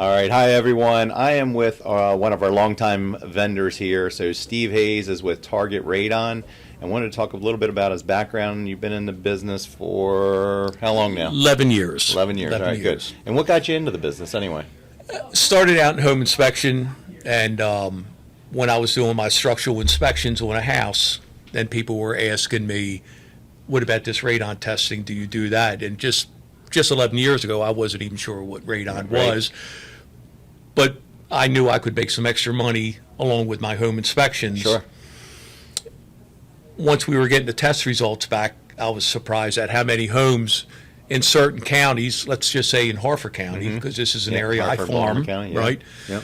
All right. Hi, everyone. I am with one of our longtime vendors here. So Steve Hayes is with Target Radon. And wanted to talk a little bit about his background. You've been in the business for how long now? 11 years. 11 years. 11 All right, years. good. And what got you into the business anyway? Started out in home inspection, and when I was doing my structural inspections on a house, then people were asking me, what about this radon testing? Do you do that? And just 11 years ago, I wasn't even sure what radon was. But I knew I could make some extra money along with my home inspections. Sure. Once we were getting the test results back, I was surprised at how many homes in certain counties, let's just say in Harford County, because this is an area Hartford, I farm, County, yeah. right? Yep.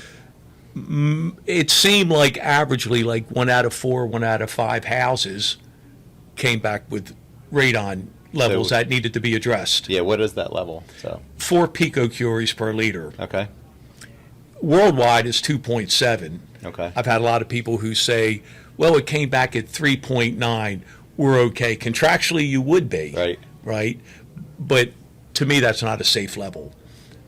It seemed like averagely like 1 out of 4, 1 out of 5 houses came back with radon levels that needed to be addressed. Yeah, what is that level? 4 picocuries per liter. Okay. Worldwide is 2.7. Okay. I've had a lot of people who say, well, it came back at 3.9. We're okay. Contractually, you would be. Right? But to me, that's not a safe level.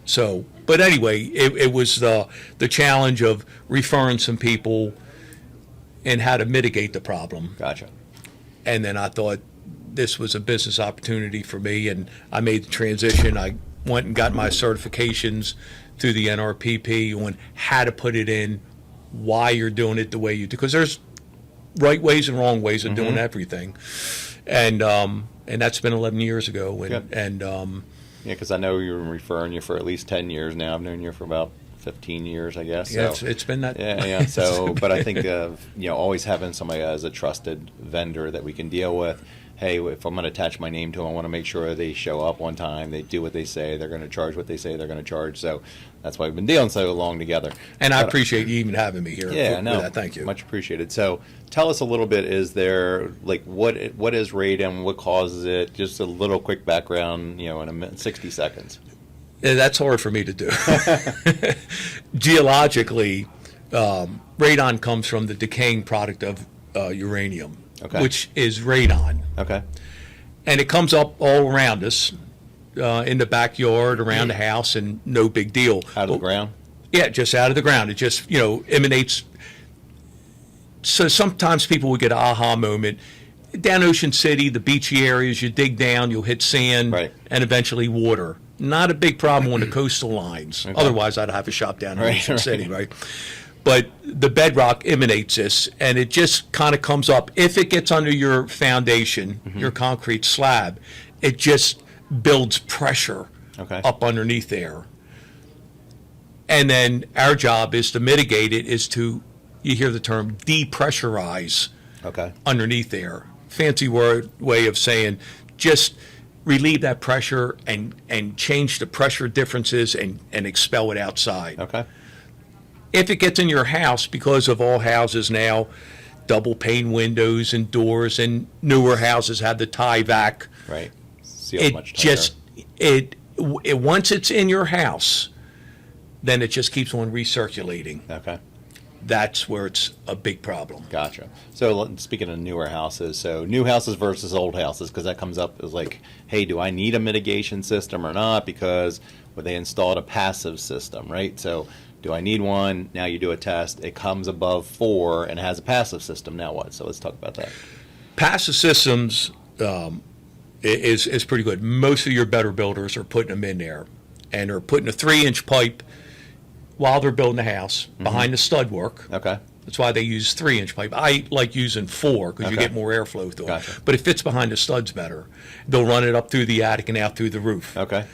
So, but anyway, it was the challenge of referring some people and how to mitigate the problem. Gotcha. And then I thought this was a business opportunity for me, and I made the transition. I went and got my certifications through the NRPP on how to put it in, why you're doing it the way you do, because there's right ways and wrong ways of doing everything, and that's been 11 years ago, and yeah, because I know you're referring you for at least 10 years now. I've known you for about 15 years, I guess. Yeah, so, it's been that. Yeah. So, but I think always having somebody as a trusted vendor that we can deal with. Hey, if I'm going to attach my name to them, I want to make sure they show up on time, they do what they say, they're going to charge what they say they're going to charge. So that's why we've been dealing so long together. And I appreciate you even having me here. Yeah, for that. Thank you. Much appreciated. So tell us a little bit, is there, like, what is radon, what causes it? Just a little quick background, in 60 seconds. Yeah, that's hard for me to do. Geologically, radon comes from the decaying product of uranium. Okay. Which is radon. Okay. And it comes up all around us, in the backyard, around the house, and no big deal. Out of the ground? Yeah, just out of the ground. It just, emanates. So sometimes people will get an aha moment. Down Ocean City, the beachy areas, you dig down, you'll hit sand, and eventually water. Not a big problem on the coastal lines. Okay. Otherwise, I'd have a shop down in Ocean City, right? But the bedrock emanates this, and it just kind of comes up. If it gets under your foundation, your concrete slab, it just builds pressure up underneath there. And then our job is to mitigate it, is to, you hear the term, depressurize underneath there. Fancy way of saying just relieve that pressure and change the pressure differences and expel it outside. Okay. If it gets in your house, because of all houses now, double pane windows and doors, and newer houses have the tie vac. Right. Seal much tighter. It once it's in your house, then it just keeps on recirculating. Okay. That's where it's a big problem. Gotcha. So speaking of newer houses, so new houses versus old houses, because that comes up as like, hey, do I need a mitigation system or not? Because they installed a passive system, right? So do I need one? Now you do a test. It comes above 4 and has a passive system. Now what? So let's talk about that. Passive systems is pretty good. Most of your better builders are putting them in there, and they're putting a 3-inch pipe while they're building the house behind the stud work. Okay. That's why they use 3-inch pipe. I like using 4 because you get more airflow through it. But it fits behind the studs better. They'll run it up through the attic and out through the roof. Okay.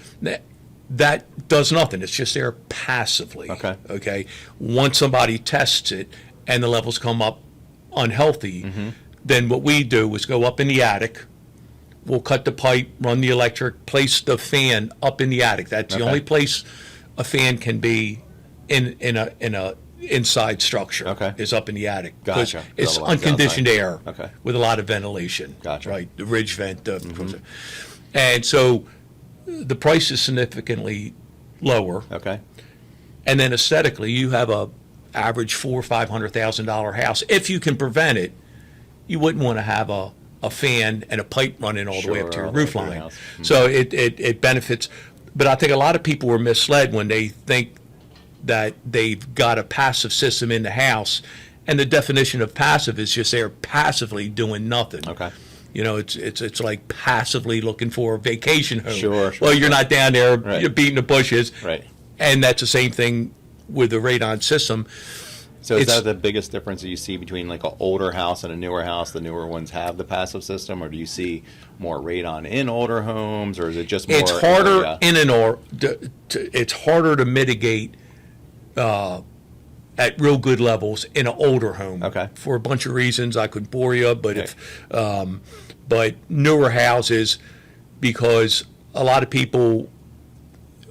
That does nothing. It's just there passively. Okay. Once somebody tests it and the levels come up unhealthy, then what we do is go up in the attic. We'll cut the pipe, run the electric, place the fan up in the attic. That's the only place a fan can be in a inside structure. Is up in the attic. Gotcha. It's unconditioned air. Okay. With a lot of ventilation. Gotcha. Right. The ridge vent. And so the price is significantly lower. Okay. And then aesthetically, you have a average $400,000 or $500,000 house. If you can prevent it, you wouldn't want to have a fan and a pipe running all the way up to your roof line. So it benefits. But I think a lot of people were misled when they think that they've got a passive system in the house, and the definition of passive is just they're passively doing nothing. Okay. You know, it's like passively looking for a vacation home. Sure. Well, you're not down there, Right. you're beating the bushes. Right. And that's the same thing with the radon system. So is It's- that the biggest difference that you see between like an older house and a newer house? The newer ones have the passive system, or do you see more radon in older homes, or is it just more? It's harder area? it's harder to mitigate at real good levels in an older home. Okay. For a bunch of reasons I could bore you, but Okay. but newer houses, because a lot of people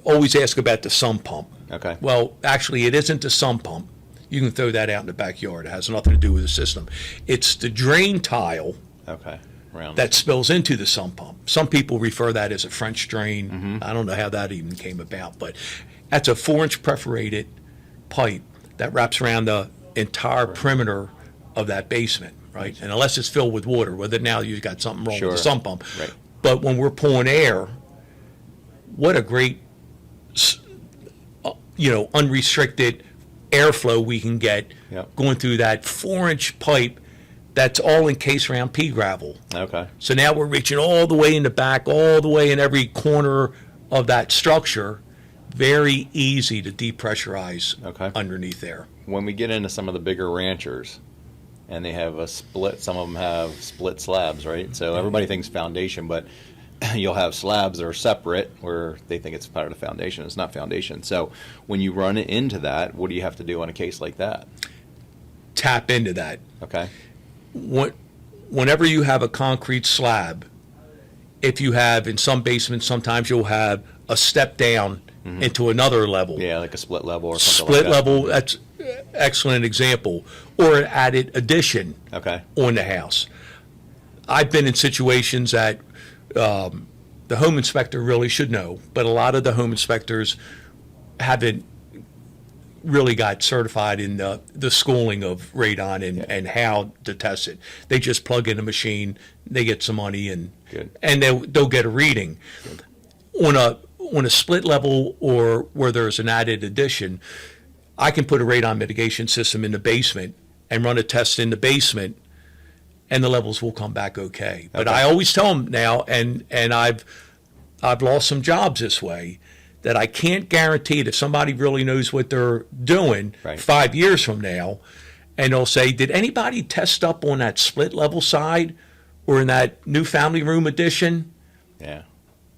always ask about the sump pump. Okay. Well, actually, it isn't the sump pump. You can throw that out in the backyard. It has nothing to do with the system. It's the drain tile Okay. Round. that spills into the sump pump. Some people refer that as a French drain. Mm-hmm. I don't know how that even came about, but that's a 4-inch perforated pipe that wraps around the entire perimeter of that basement, right? And unless it's filled with water, whether now you've got something wrong Sure. with the sump pump. Right. But when we're pulling air, what a great, unrestricted airflow we can get Yep. going through that 4-inch pipe that's all encased around pea gravel. Okay. So now we're reaching all the way in the back, all the way in every corner of that structure. Very easy to depressurize Okay. underneath there. When we get into some of the bigger ranchers, and they have a split, some of them have split slabs, right? So everybody thinks foundation, but you'll have slabs that are separate where they think it's part of the foundation. It's not foundation. So when you run into that, what do you have to do on a case like that? Tap into that. Okay. Whenever you have a concrete slab, if you have, in some basements, sometimes you'll have a step down into another level. Yeah, like a split level or something Split like that. level, that's excellent example. Or an added addition Okay. on the house. I've been in situations that the home inspector really should know, but a lot of the home inspectors haven't really got certified in the schooling of radon and how to test it. They just plug in a machine, they get some money, and Good. and they'll get a reading. On a split level or where there's an added addition, I can put a radon mitigation system in the basement and run a test in the basement, and the levels will come back okay. But Okay. I always tell them now, and I've lost some jobs this way, that I can't guarantee it if somebody really knows what they're doing Right. 5 years from now, and they'll say, did anybody test up on that split level side or in that new family room addition? Yeah.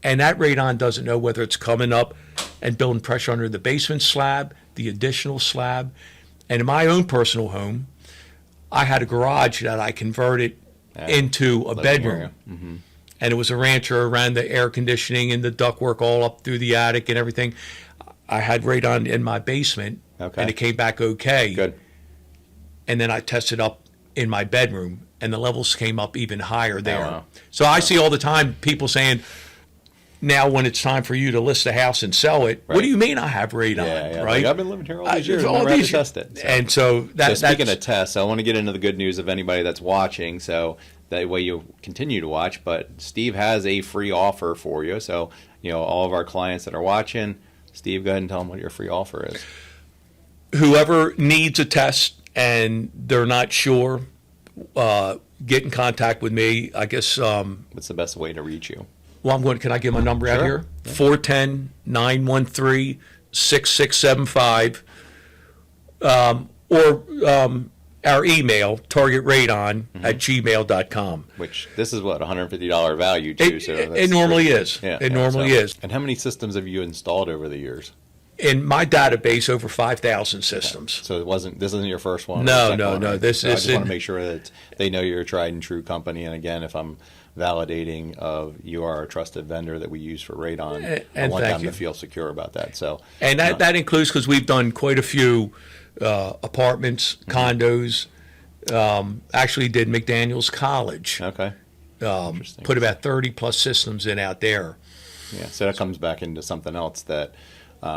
And that radon doesn't know whether it's coming up and building pressure under the basement slab, the additional slab. And in my own personal home, I had a garage that I converted into a Living bedroom. area. Mm-hmm. And it was a rancher, ran the air conditioning and the ductwork all up through the attic and everything. I had radon in my basement, Okay. and it came back okay. Good. And then I tested up in my bedroom, and the levels came up even higher there. wow. So I see all the time people saying, now when it's time for you to list the house and sell it, what Right. do you mean I have radon, Yeah. right? Like, I've been living here all these I- years. all Never had these to test it. So. And so So speaking that's of tests, I want to get into the good news of anybody that's watching, so that way you continue to watch. But Steve has a free offer for you. So, all of our clients that are watching, Steve, go ahead and tell them what your free offer is. whoever needs a test and they're not sure, get in contact with me. I guess, What's the best way to reach you? can I give my number out Sure. here? 410-913-6675. Or our email, targetradon@gmail.com. Which this is what $150 value too. So It that's normally pretty- is. Yeah, It normally so- is. And how many systems have you installed over the years? In my database, over 5,000 systems. So this isn't your first one. or No, second no, one, no, right? this So I is just want in- to make sure that they know you're a tried and true company. And again, if I'm validating of you are a trusted vendor that we use for Radon, I And want thank them you. to feel secure about that. So, And that includes, because we've done quite a few apartments, condos. Actually did McDaniel's College. okay, interesting. Put about 30 plus systems in out there. Yeah, so that comes back into something else that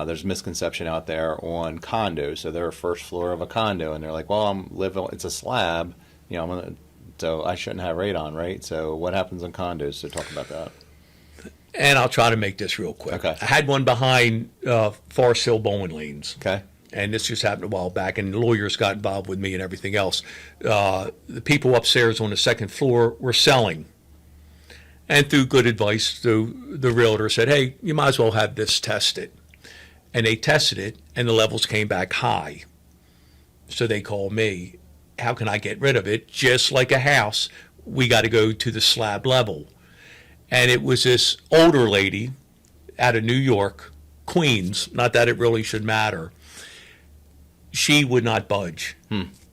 there's misconception out there on condos. So they're a first floor of a condo, and they're like, "Well, it's a slab, so I shouldn't have radon, right?" So what happens on condos? So talk about that. And I'll try to make this real quick. Okay. I had one behind Forest Hill Bowling Lanes. Okay. and this just happened a while back, and lawyers got involved with me and everything else. The people upstairs on the second floor were selling. And through good advice, the realtor said, hey, you might as well have this tested. And they tested it, and the levels came back high. So they called me. How can I get rid of it? Just like a house, we got to go to the slab level. And it was this older lady out of New York, Queens, not that it really should matter. She would not budge.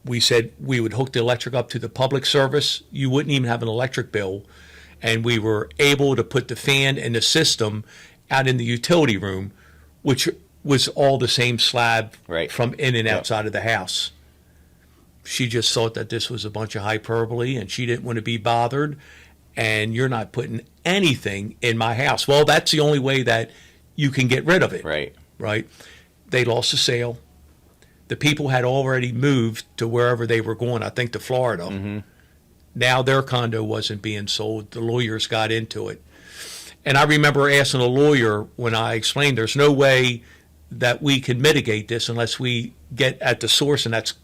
We said we would hook the electric up to the public service. You wouldn't even have an electric bill. And we were able to put the fan in the system out in the utility room, which was all the same slab from in and outside of the house. She just thought that this was a bunch of hyperbole, and she didn't want to be bothered. And you're not putting anything in my house. Well, that's the only way that you can get rid of it. Right? They lost the sale. The people had already moved to wherever they were going, I think to Florida. Now their condo wasn't being sold. The lawyers got into it. And I remember asking a lawyer when I explained there's no way that we can mitigate this unless we get at the source, and that's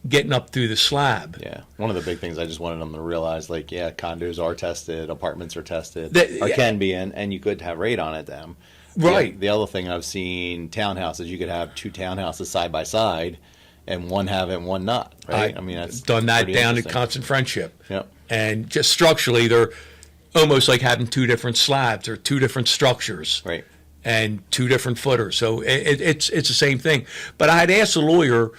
getting up through the slab. Yeah. One of the big things I just wanted them to realize, like, yeah, condos are tested, apartments are tested, or can be, and you could have radon at them. Right. The other thing I've seen, townhouses, you could have two townhouses side by side, and one have it and one not, right? I mean, that's done that down at Constant Friendship. Yep. And just structurally, they're almost like having two different slabs or two different structures. Right. And two different footers. So it's the same thing. But I had asked the lawyer,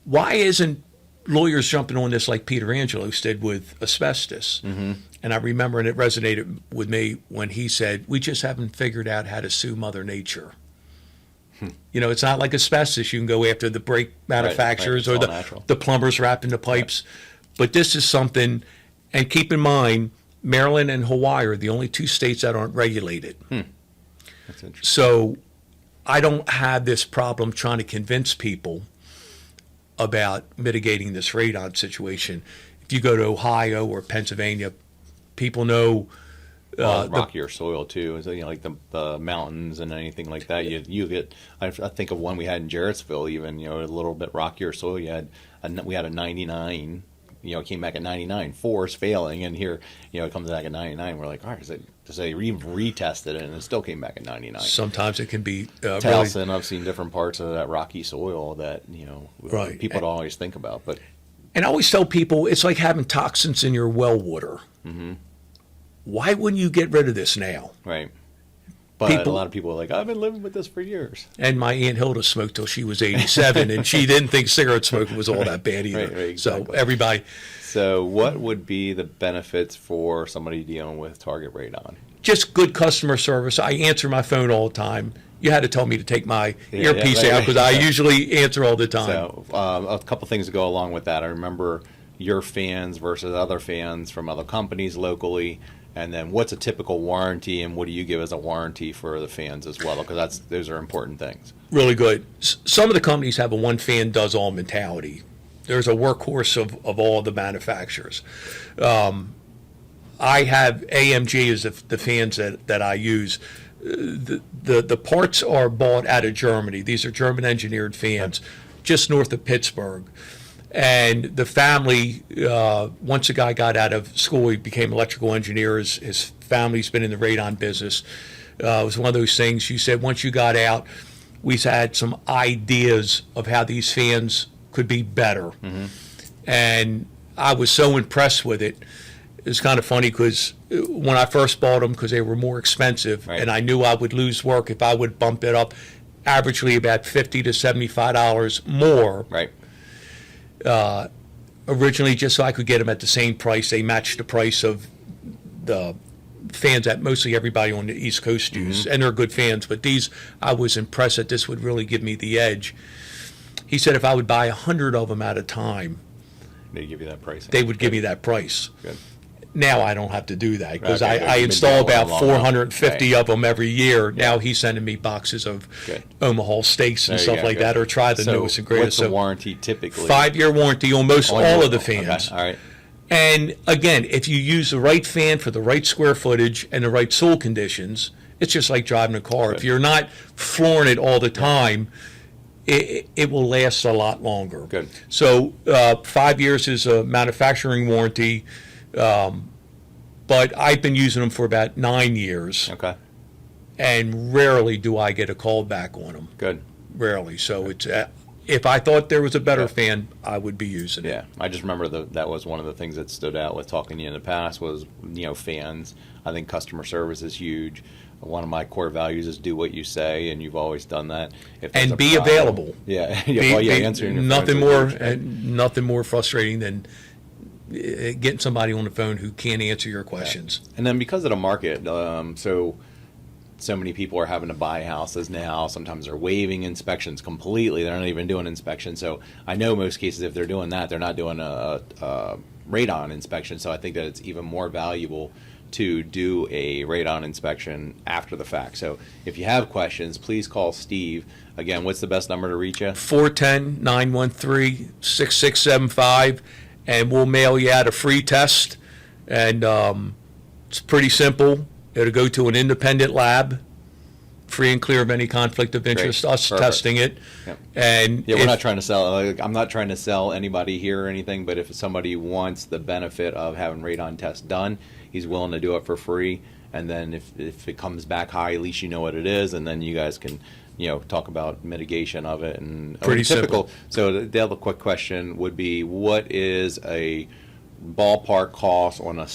why isn't lawyers jumping on this like Peter Angelos did with asbestos? And I remember, and it resonated with me when he said, we just haven't figured out how to sue Mother Nature. You know, it's not like asbestos. You can go after the brake manufacturers or the plumbers wrapping the pipes. But this is something, and keep in mind, Maryland and Hawaii are the only two states that aren't regulated. That's interesting. So I don't have this problem trying to convince people about mitigating this radon situation. If you go to Ohio or Pennsylvania, people know rockier soil too. Is, you know, like the mountains and anything like that. You get. I think of one we had in Jarrettsville. Even, you know, a little bit rockier soil. We had a 99. You know, it came back at 99. Force failing, and here, you know, it comes back at 99. We're like, all right, so they retested it, and it still came back at 99. Sometimes it can be Towson, really, I've seen different parts of that rocky soil that, you know, people don't always think about. But and I always tell people it's like having toxins in your well water. Why wouldn't you get rid of this now? Right. But a lot of people are like, I've been living with this for years. And my Aunt Hilda smoked till she was 87, and she didn't think cigarette smoking was all that bad either. Right, exactly. So everybody. So what would be the benefits for somebody dealing with target radon? Just good customer service. I answer my phone all the time. You had to tell me to take my earpiece out because I usually answer all the time. So a couple things to go along with that. I remember your fans versus other fans from other companies locally. And then what's a typical warranty, and what do you give as a warranty for the fans as well? Because those are important things. Really good. Some of the companies have a one fan does all mentality. There's a workhorse of all the manufacturers. I have AMG as the fans that I use. The parts are bought out of Germany. These are German engineered fans, just north of Pittsburgh. And the family, once the guy got out of school, he became electrical engineer. His family's been in the radon business. It was one of those things. You said once you got out, we've had some ideas of how these fans could be better. And I was so impressed with it. It's kind of funny because when I first bought them, because they were more expensive, and I knew I would lose work if I would bump it up, averagely about $50 to $75 more. Right. Originally, just so I could get them at the same price, they matched the price of the fans that mostly everybody on the East Coast use, and they're good fans. But these, I was impressed that this would really give me the edge. He said if I would buy 100 of them at a time, they give you that price. They would give me that price. Good. Now I don't have to do that because I install about 450 of them every year. Now he's sending me boxes of Omaha steaks and stuff like that, or try the newest and greatest. What's the warranty typically? 5-year warranty on most all of the fans. Okay. All right. And again, if you use the right fan for the right square footage and the right soil conditions, it's just like driving a car. If you're not flooring it all the time, it will last a lot longer. Good. So 5 years is a manufacturing warranty, but I've been using them for about 9 years. Okay. And rarely do I get a call back on them. Good. Rarely. So it's if I thought there was a better fan, I would be using it. Yeah, I just remember that was one of the things that stood out with talking to you in the past was, fans. I think customer service is huge. One of my core values is do what you say, and you've always done that. If there's And a be problem- available. Yeah, answering your nothing phone's more huge. nothing more frustrating than getting somebody on the phone who can't answer your questions. And then because of the market, so many people are having to buy houses now. Sometimes they're waiving inspections completely. They're not even doing inspections. So I know most cases, if they're doing that, they're not doing a radon inspection. So I think that it's even more valuable to do a radon inspection after the fact. So if you have questions, please call Steve. Again, what's the best number to reach you? 410-913-6675, and we'll mail you out a free test. And it's pretty simple. It'll go to an independent lab, free and clear of any conflict of interest, Great. us Perfect. testing it. Yep. And Yeah, we're not trying to sell. I'm not trying to sell anybody here or anything. But if somebody wants the benefit of having radon tests done, he's willing to do it for free. And then if it comes back high, at least you know what it is, and then you guys can talk about mitigation of it. And Pretty typical. simple. So the other quick question would be, what is a ballpark cost on a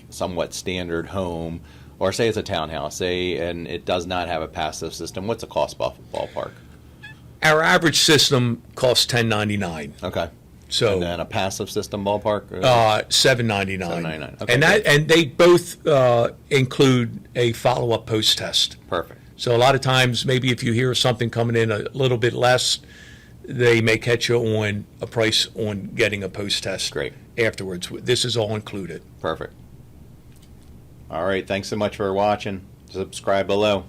somewhat standard home? Or say it's a townhouse, and it does not have a passive system. What's the cost ballpark? Our average system costs $10.99. Okay. So and then a passive system ballpark? $7.99. $7.99. Okay, And good. and they both include a follow-up post-test. Perfect. So a lot of times, maybe if you hear something coming in a little bit less, they may catch you on a price on getting a post-test. Great. Afterwards. This is all included. Perfect. All right. Thanks so much for watching. Subscribe below.